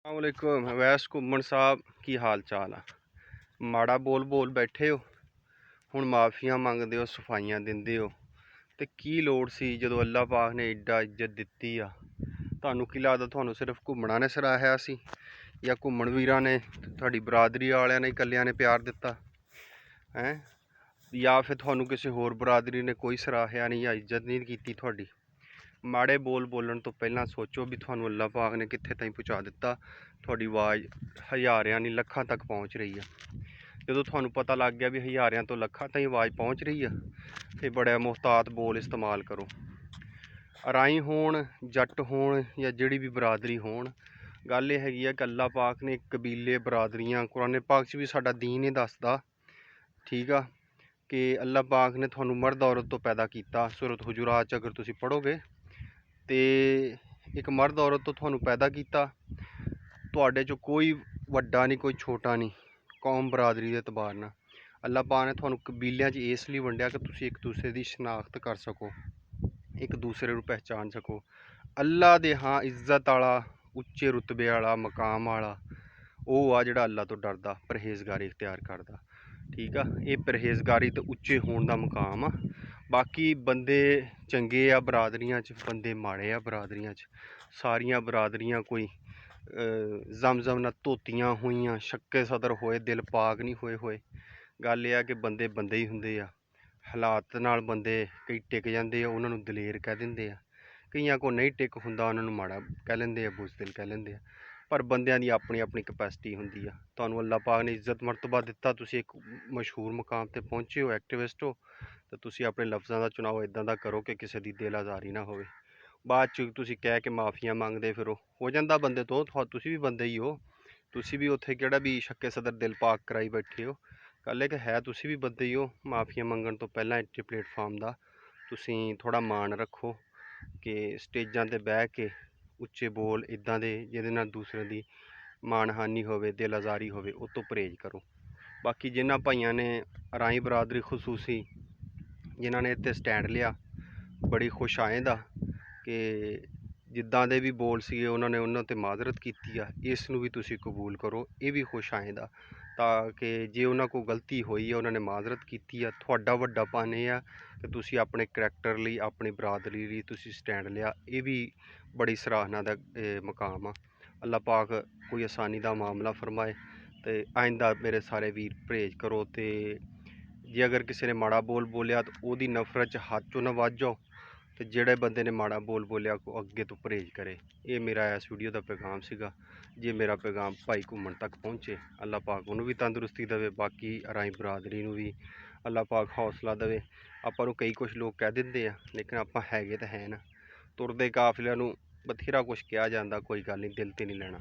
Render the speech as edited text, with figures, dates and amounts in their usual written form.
अस्सलामुअलैकुम वैस घुम्मन साहब की हाल चाल आ। माड़ा बोल बोल बैठे हो, हुण माफ़ियां मंगदे हो, सफाइयां दिंदे हो, ते की लोड़ सी जदों अल्लाह पाक ने एड्डा इज्जत दित्ती आ। तुहानूं की लगदा तुहानूं सिर्फ घुम्मना ने सराहिया सी या घुम्मन वीरां ने तुहाडी बरादरी वालियां ने कल्लियां ने प्यार दित्ता हैं, या फिर तुहानूं किसी होर बरादरी ने कोई सराहिया नहीं या इज्जत नहीं कीती तुहाडी। माड़े बोल बोलन तो पहलां सोचो भी तुहानूं अल्लाह पाक ने कित्थे ताईं पहुँचा दित्ता। तुहाडी आवाज़ हज़ारियां नहीं लखां तक पहुँच रही है। जदों तुहानूं पता लग गया भी हज़ारियां तो लखां ताईं आवाज़ पहुँच रही है, फिर बड़े मुहतात बोल इस्तेमाल करो। अराई होण, जट होण या जिहड़ी भी बरादरी होण, गल यह हैगी है कि अल्लाह पाक ने कबीले बरादरियां कुरान पाक च भी साडा दीन ही दसदा, ठीक आ, कि अल्लाह पाक ने तुहानूं मर्द औरत तो पैदा किया। सूरत हुजुरात च अगर तुसीं पढ़ोगे तो एक मर्द औरत तो तुहानूं पैदा किया। तुहाडे चों कोई वड्डा नहीं कोई छोटा नहीं, कौम बरादरी के एतबार नाल अल्लाह पाक ने तुहानूं कबीलियां च इसलिए वंडिया कि तुसीं एक दूसरे की शनाख्त कर सको, एक दूसरे को पहचान सको। अल्लाह दे हाँ इज्जत वाला, उच्चे रुतबे वाला, मकाम वाला वो आ जिहड़ा अल्लाह तो डरदा, परहेजगारी इख्तियार करदा, ठीक आ। ये परहेजगारी तो उच्चे होने का मकाम आ। बाकी बंदे चंगे आ बरादरियां च, बंदे माड़े आ बरादरियां च। सारियां बरादरियां कोई जम ना धोतियां होइयां, शक्के सदर होए, दिल पाक नहीं होए। गल यह कि बंदे बंदे ही हुंदे आ, हालात नाल बंदे कई टिक जांदे आ, उन्हां नूं दलेर कह दिंदे आ। कईयां को नहीं टिक हुंदा, उन्हां नूं माड़ा कह लैंदे आ, बुज़दिल कह लैंदे आ। पर बंदियां दी अपनी अपनी कैपेसिटी हुंदी आ। तुहानूं अल्लाह पाक ने इज्जत मरतबा दित्ता, तुसीं एक मशहूर मुकाम ते पहुंचे हो, एक्टिविस्ट हो, तो तुसीं अपने लफ्ज़ां दा चुनाव इदां दा करो कि किसी दी दिल आज़ारी ना होवे। बाद च तुसीं कह के माफ़ियां मंगदे फिरो, हो जांदा बंदे तो, तुसीं भी बंदे ही हो, तुसीं भी उत्थे किहड़ा भी शक्के सदर दिल पाक कराई बैठे हो। गल है कि है तुसीं भी बंदे ही हो। माफ़ियां मंगण तो पहलां इस प्लेटफार्म दा तुसीं थोड़ा मान रखो कि स्टेजां ते बह के उच्चे बोल इदां दे जिहदे नाल दूसरे दी मानहानि होवे, दिल आज़ारी होवे, उस तो परहेज करो। बाकी जिन्हां भाइयां ने राई बरादरी खसूसी जिन्हां ने इत्थे स्टैंड लिया, बड़ी खुश आएंद आ कि जिद्दां दे भी बोल सीगे उन्होंने उन्हां ते माजरत कीती आ, इस नूं भी तुसीं कबूल करो। ये भी खुश आएंद आ ताकि जे उन्हां कोल गलती होई है, उन्होंने माजरत कीती आ। तुहाडा वड्डापन यह आ कि तुसीं अपने करैक्टर लई, अपनी बरादरी लई तुसीं स्टैंड लिया। ये भी बड़ी सराहना दा मकाम आ। अल्लाह पाक कोई आसानी दा मामला फरमाए। तो आइंदा मेरे सारे वीर परहेज करो। तो जे अगर किसी ने माड़ा बोल बोलिया तो वो नफरत च हाथ चो ना वज जाओ, तो जेड़े बंदे ने माड़ा बोल बोलिया को अगे तो परहेज करे। ये मेरा इस वीडियो का पैगाम सीगा। जे मेरा पैगाम भाई घुम्मन तक पहुँचे, अल्लाह पाक उन्होंने भी तंदुरुस्ती देवे, बाकी राई बरादरी नूं भी अल्लाह पाक हौसला देवे। आपां नूं कई कुछ लोग कह दिंदे आ, लेकिन आपां हैगे तो है ना। तुरदे काफिलिਆਂ ਨੂੰ बथेरा कुछ कहा जाता, कोई गल नहीं, दिल ते नहीं लेना।